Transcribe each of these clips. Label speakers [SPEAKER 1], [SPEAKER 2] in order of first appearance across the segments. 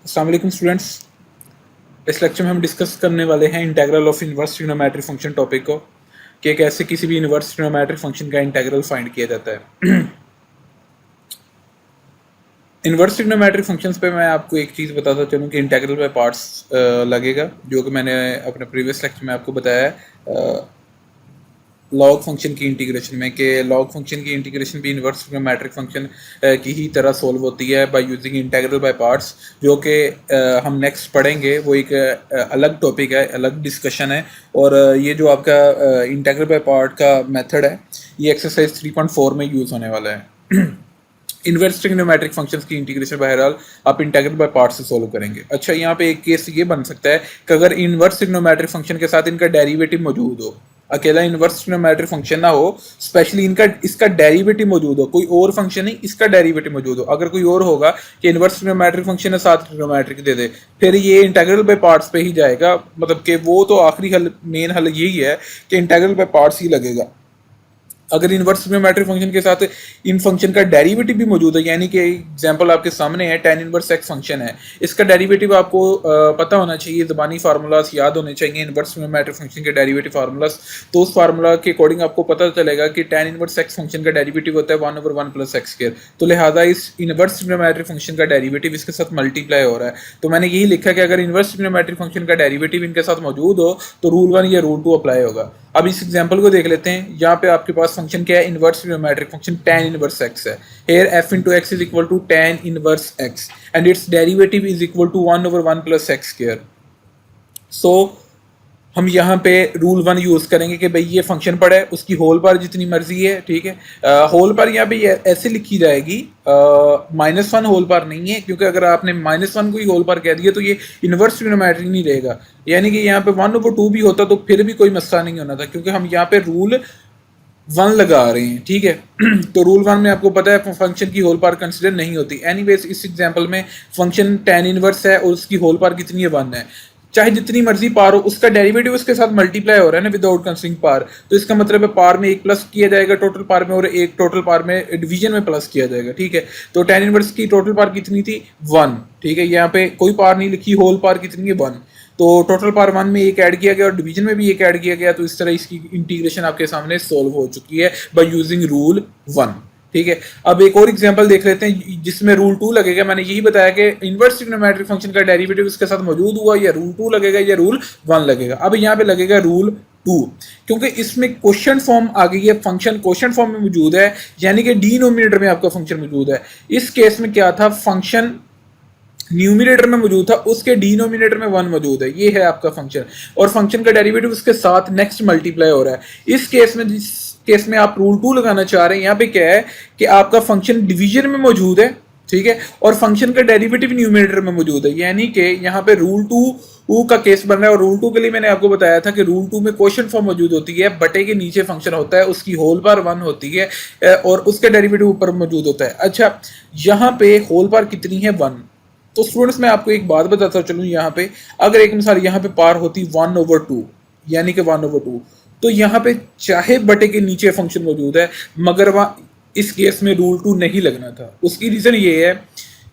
[SPEAKER 1] अस्सलाम वालेकुम स्टूडेंट्स। इस लेक्चर में हम डिस्कस करने वाले हैं integral of inverse trigonometric function topic को, कि कैसे किसी भी इनवर्स ट्रिग्नोमेट्रिक फंक्शन का इंटीग्रल फाइंड किया जाता है। इनवर्स ट्रिग्नोमेट्रिक फंक्शंस पे मैं आपको एक चीज़ बताता चलूँ कि इंटीग्रल बाय पार्ट्स लगेगा, जो कि मैंने अपने प्रीवियस लेक्चर में आपको बताया है लॉग फंक्शन की इंटीग्रेशन में, कि लॉग फंक्शन की इंटीग्रेशन भी इनवर्स ट्रिग्नोमेट्रिक फंक्शन की ही तरह सोल्व होती है by using integral by parts, जो कि हम नेक्स्ट पढ़ेंगे। वो एक अलग टॉपिक है, अलग डिस्कशन है। और ये जो आपका इंटीग्रल बाय पार्ट का मेथड है, ये एक्सरसाइज 3.4 में यूज़ होने वाला है। इनवर्स ट्रिग्नोमेट्रिक फंक्शंस की इंटीग्रेशन बहरहाल आप इंटीग्रल बाय पार्ट से सोल्व करेंगे। अच्छा, यहाँ पे एक केस ये बन सकता है कि अगर इनवर्स ट्रिग्नोमेट्रिक फंक्शन के साथ इनका डेरिवेटिव मौजूद हो, अकेला इनवर्स ट्रिग्नोमेट्रिक फंक्शन ना हो, स्पेशली इनका इसका डेरिवेटिव मौजूद हो, कोई और फंक्शन नहीं, इसका डेरिवेटिव मौजूद हो। अगर कोई और होगा कि इनवर्स ट्रिग्नोमेट्रिक फंक्शन है साथ ट्रिग्नोमेट्रिक दे दे, फिर ये इंटीग्रल बाय पार्ट्स पे ही जाएगा। मतलब कि वो तो आखिरी हल, मेन हल यही है कि इंटीग्रल बाय पार्ट्स ही लगेगा। अगर इनवर्स ट्रिग्नोमेट्रिक फंक्शन के साथ इन फंक्शन का डेरिवेटिव भी मौजूद है, यानी कि एग्जांपल आपके सामने है tan इनवर्स x फंक्शन है, इसका डेरिवेटिव आपको पता होना चाहिए, ज़बानी फार्मूलाज याद होने चाहिए इनवर्स ट्रिग्नोमेट्रिक फंक्शन के डेरिवेटिव फार्मूलाज। तो उस फार्मूला के अकॉर्डिंग आपको पता चलेगा कि tan इनवर्स x फंक्शन का डेरिवेटिव होता है 1/1 + x²। तो लिहाजा इस इनवर्स ट्रिग्नोमेट्रिक फंक्शन का डेरिवेटिव इसके साथ मल्टीप्लाई हो रहा है। तो मैंने यही लिखा कि अगर इनवर्स ट्रिग्नोमेट्रिक फंक्शन का डेरिवेटिव इनके साथ मौजूद हो तो रूल 1 या रूल 2 अप्लाई होगा। अब इस एग्जांपल को देख लेते हैं। यहाँ पे आपके पास फंक्शन क्या है, inverse trigonometric function tan inverse x है। here f into x is equal to tan inverse x and its derivative is equal to 1/1 + x²। सो हम यहाँ पे रूल 1 यूज़ करेंगे कि भाई ये फंक्शन पड़ा है, उसकी होल पार जितनी मर्जी है, ठीक है। होल पार यहाँ पे ऐसे लिखी जाएगी, -1 होल पार नहीं है, क्योंकि अगर आपने -1 को ही होल पार कह दिया तो ये इनवर्स ट्रिग्नोमेट्रिक नहीं रहेगा। यानी कि यहाँ पे 1/2 भी होता तो फिर भी कोई मसला नहीं होना था, क्योंकि हम यहाँ पे रूल 1 लगा रहे हैं, ठीक है। तो रूल 1 में आपको पता है फंक्शन की होल पार कंसिडर नहीं होती। एनीवेज इस एग्जांपल में फंक्शन tan इनवर्स है और उसकी होल पार कितनी है, 1 है। चाहे जितनी मर्जी पार हो, उसका डेरिवेटिव उसके साथ मल्टीप्लाई हो रहा है ना, विदाउट कंसिडरिंग पार। तो इसका मतलब है पार में 1 प्लस किया जाएगा टोटल पार में, और एक टोटल पार में डिवीजन में प्लस किया जाएगा, ठीक है। तो tan इनवर्स की टोटल पार कितनी थी, 1, ठीक है। यहाँ पे कोई पार नहीं लिखी, होल पार कितनी है, 1। तो टोटल पार 1 में एक ऐड किया गया और डिवीजन में भी एक ऐड किया गया। तो इस तरह इसकी इंटीग्रेशन आपके सामने सोल्व हो चुकी है बाय यूजिंग रूल 1, ठीक है। अब एक और एग्जांपल देख लेते हैं जिसमें रूल 2 लगेगा। मैंने यही बताया कि इनवर्स ट्रिग्नोमेट्रिक फंक्शन का डेरिवेटिव इसके साथ मौजूद हुआ, या रूल 2 लगेगा या रूल 1 लगेगा। अब यहाँ पे लगेगा रूल 2, क्योंकि इसमें क्वेश्चन फॉर्म आ गई है, फंक्शन क्वेश्चन फॉर्म में मौजूद है, यानी कि डिनोमिनेटर में आपका फंक्शन मौजूद है। इस केस में क्या था, फंक्शन न्यूमिनेटर में मौजूद था, उसके डिनोमिनेटर में 1 मौजूद है, ये है आपका फंक्शन, और फंक्शन का डेरिवेटिव उसके साथ नेक्स्ट मल्टीप्लाई हो रहा है। इस केस में, जिस केस में आप रूल 2 लगाना चाह रहे हैं, यहाँ पे क्या है कि आपका फंक्शन डिवीजन में मौजूद है, ठीक है, और फंक्शन का डेरिवेटिव न्यूमिनेटर में मौजूद है। यानी कि यहाँ पे रूल 2 का केस बन रहा है। और रूल 2 के लिए मैंने आपको बताया था कि रूल 2 में क्वेश्चन फॉर्म मौजूद होती है, बटे के नीचे फंक्शन होता है, उसकी होल पार 1 होती है और उसका डेरिवेटिव ऊपर मौजूद होता है। अच्छा, यहाँ पे होल पार कितनी है, 1। तो स्टूडेंट्स मैं आपको एक बात बताता चलूँ, यहाँ पे अगर एक मिसाल यहाँ पे पार होती 1/2, यानी कि 1/2, तो यहाँ पे चाहे बटे के नीचे फंक्शन मौजूद है, मगर वहाँ इस केस में रूल 2 नहीं लगना था। उसकी रीज़न ये है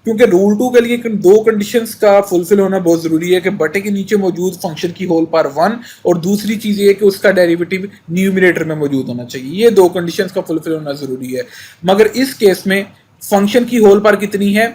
[SPEAKER 1] क्योंकि रूल 2 के लिए 2 कंडीशंस का फुलफिल होना बहुत ज़रूरी है, कि बटे के नीचे मौजूद फंक्शन की होल पार 1, और दूसरी चीज़ ये है कि उसका डेरिवेटिव न्यूमिनेटर में मौजूद होना चाहिए। ये 2 कंडीशंस का फुलफिल होना ज़रूरी है। मगर इस केस में फंक्शन की होल पार कितनी है,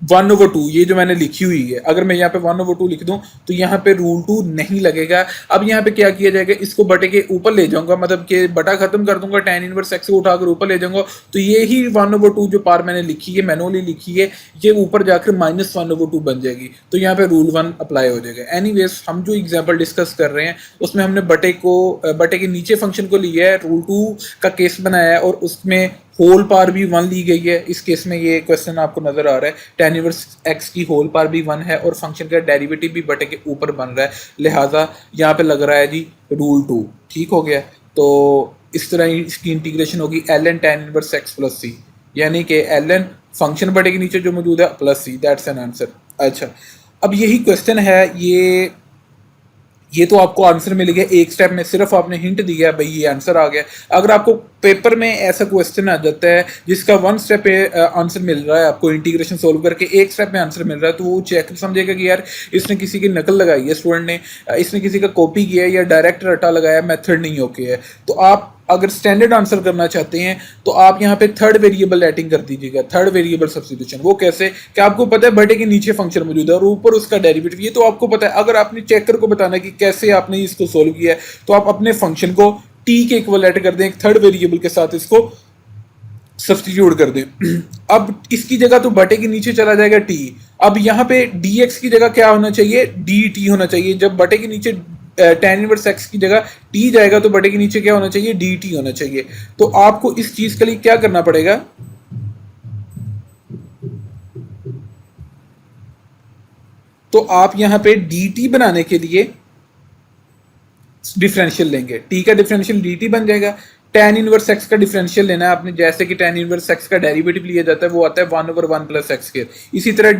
[SPEAKER 1] 1/2, ये जो मैंने लिखी हुई है। अगर मैं यहाँ पे 1/2 लिख दूं तो यहाँ पे रूल 2 नहीं लगेगा। अब यहाँ पे क्या किया जाएगा, इसको बटे के ऊपर ले जाऊंगा, मतलब कि बटा खत्म कर दूंगा, tan इनवर्स x को उठाकर ऊपर ले जाऊंगा, तो ये ही 1/2 जो पार मैंने लिखी है, मैनुअली लिखी है, ये ऊपर जाकर -1/2 बन जाएगी। तो यहाँ पे रूल 1 अप्लाई हो जाएगा। एनीवेज हम जो एग्जाम्पल डिस्कस कर रहे हैं उसमें हमने बटे के नीचे फंक्शन को लिया है, रूल 2 का केस बनाया है, और उसमें होल पार भी 1 ली गई है। इस केस में ये क्वेश्चन आपको नजर आ रहा है, tan इनवर्स x की होल पार भी 1 है और फंक्शन का डेरिवेटिव भी बटे के ऊपर बन रहा है, लिहाजा यहाँ पे लग रहा है जी रूल 2, ठीक हो गया। तो इस तरह इसकी इंटीग्रेशन होगी ln tan inverse x + c, यानी कि ln फंक्शन बटे के नीचे जो मौजूद है plus c, that's an answer. अच्छा, अब यही क्वेश्चन है, ये तो आपको आंसर मिल गया एक स्टेप में, सिर्फ आपने हिंट दिया भाई ये आंसर आ गया। अगर आपको पेपर में ऐसा क्वेश्चन आ जाता है जिसका वन स्टेप आंसर मिल रहा है आपको, इंटीग्रेशन सोल्व करके एक स्टेप में आंसर मिल रहा है, तो वो चेक समझेगा कि यार इसने किसी की नकल लगाई है स्टूडेंट ने, इसने किसी का कॉपी किया है या डायरेक्ट रटा लगाया, मेथड नहीं ओके है। तो आप अगर स्टैंडर्ड आंसर करना चाहते हैं तो आप यहाँ पे थर्ड वेरिएबल ऐडिंग कर दीजिएगा, थर्ड वेरिएबल सब्स्टिट्यूशन। वो कैसे कि आपको पता है बटे के नीचे फंक्शन मौजूद है और ऊपर उसका डेरिवेटिव, ये तो आपको पता है। अगर आपने चेकर को बताना है कि कैसे आपने इसको सोल्व किया है, तो आप अपने फंक्शन को टी के इक्वलेट कर दें, एक थर्ड वेरिएबल के साथ इसको सब्स्टिट्यूट कर दें। अब इसकी जगह तो बटे के नीचे चला जाएगा टी। अब यहाँ पे dx की जगह क्या होना चाहिए, dt होना चाहिए। जब बटे के नीचे tan इनवर्स x की जगह t जाएगा तो बटे के नीचे क्या होना चाहिए, dt होना चाहिए। तो आपको इस चीज के लिए क्या करना पड़ेगा, तो आप यहां पे dt बनाने के लिए डिफरेंशियल लेंगे, टी का डिफरेंशियल dt बन जाएगा। tan इनवर्स x का डिफरेंशियल लेना है आपने, जैसे कि tan इनवर्स x का डेरिवेटिव लिया जाता है वो आता है 1/1 प्लस एक्स स्क्वायर। इसी तरह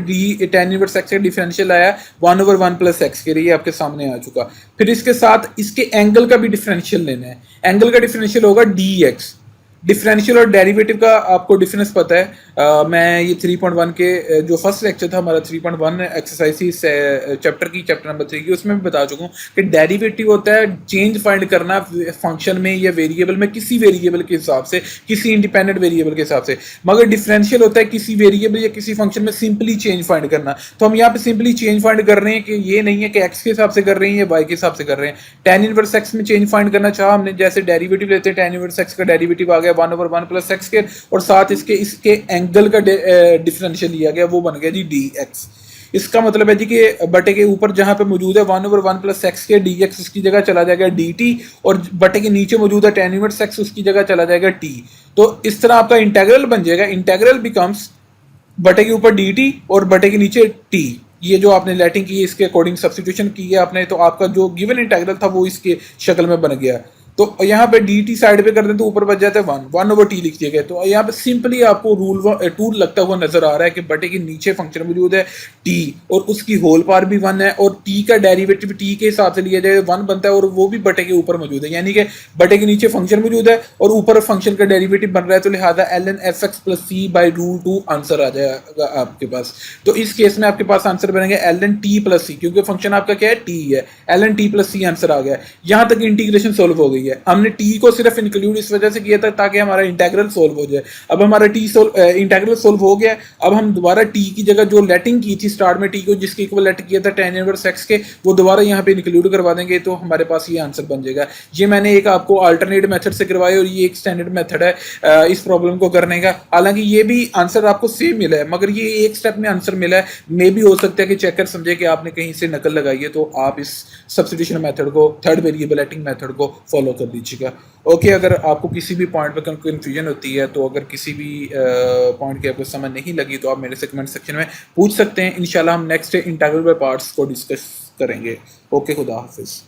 [SPEAKER 1] tan इनवर्स x का डिफरेंशियल आया 1/1 प्लस एक्स स्क्वायर, ये आपके सामने आ चुका। फिर इसके साथ इसके एंगल का भी डिफरेंशियल लेना है, एंगल का डिफरेंशियल होगा dx। डिफरेंशियल और डेरिवेटिव का आपको डिफरेंस पता है। मैं ये 3.1 के जो फर्स्ट लेक्चर था हमारा 3.1 एक्सरसाइज थी चैप्टर की, चैप्टर नंबर 3 की, उसमें भी बता चुका हूँ कि डेरिवेटिव होता है चेंज फाइंड करना फंक्शन में या वेरिएबल में, किसी वेरिएबल के हिसाब से, किसी इंडिपेंडेंट वेरिएबल के हिसाब से। मगर डिफरेंशियल होता है किसी वेरिएबल या किसी फंक्शन में सिंपली चेंज फाइंड करना। तो हम यहाँ पे सिंपली चेंज फाइंड कर रहे हैं कि ये नहीं है कि एक्स के हिसाब से कर रहे हैं या वाई के हिसाब से कर रहे हैं। tan इनवर्स एक्स में चेंज फाइंड करना चाहा हमने, जैसे डेरिवेटिव लेते हैं tan इनवर्स एक्स का डेरिवेटिव आ गया 1/1 प्लस एक्स स्क्वायर और साथ इसके एंगल का डिफरेंशियल लिया गया, वो बन गया जी dx। इसका मतलब है जी कि बटे के ऊपर जहां पे मौजूद है 1/1 प्लस एक्स के dx, उसकी जगह चला जाएगा dt, और बटे के नीचे मौजूद है tan इनवर्स एक्स, उसकी जगह चला जाएगा t। तो इस तरह आपका इंटेग्रल बन जाएगा, इंटेग्रल बिकम्स बटे के ऊपर dt और बटे के नीचे t। ये जो आपने लेटिंग की है इसके अकॉर्डिंग सब्स्टिट्यूशन की है आपने, तो आपका जो गिवन इंटेग्रल था वो इसके शक्ल में बन गया। तो यहाँ पे dt साइड पे कर दें तो ऊपर बच जाता है 1/t लिख दिया गया। तो यहाँ पे सिंपली आपको टूल लगता हुआ नजर आ रहा है कि बटे के नीचे फंक्शन मौजूद है t और उसकी होल पावर भी 1 है और t का डेरिवेटिव t के हिसाब से लिया जाए 1 बनता है और वो भी बटे के ऊपर मौजूद है, यानी कि बटे के नीचे फंक्शन मौजूद है और ऊपर फंक्शन का डेरिवेटिव बन रहा है, तो लिहाजा ln fx + c / √2 आंसर आ जाएगा आपके पास। तो इस केस में आपके पास आंसर बनेंगे ln t + c, क्योंकि फंक्शन आपका क्या है, t है। ln t + c आंसर आ गया। यहां तक इंटीग्रेशन सोल्व हो गई है। हमने t को सिर्फ इंक्लूड इस वजह से किया था ताकि हमारा इंटीग्रल सोल्व हो जाए। अब हमारा इंटीग्रल सोल्व हो गया। अब हम दोबारा t की जगह जो लेटिंग की थी स्टार्ट में t को जिसके इक्वल लेट किया था tan इनवर्स x के, वो दोबारा यहाँ पे इंक्लूड करवा देंगे तो हमारे पास ये आंसर बन जाएगा। ये मैंने एक आपको अल्टरनेट मेथड से करवाया और ये एक स्टैंडर्ड मेथड है इस प्रॉब्लम को करने का। हालांकि ये भी आंसर आपको सेम मिला है मगर ये एक स्टेप में आंसर मिला है। मे भी हो सकता है कि चेकर समझे कि आपने कहीं से नकल लगाई है, तो आप इस सब्स्टिट्यूशन मेथड को, थर्ड वेरिएबल लेटिंग मेथड को फॉलो कर लीजिएगा। ओके, अगर आपको किसी भी पॉइंट पर कंफ्यूजन होती है, तो अगर किसी भी पॉइंट की आपको समझ नहीं लगी तो आप मेरे से कमेंट सेक्शन में पूछ सकते हैं। इंशाल्लाह हम नेक्स्ट इंटीग्रल बाय पार्ट्स को डिस्कस करेंगे। ओके, खुदा हाफिज़।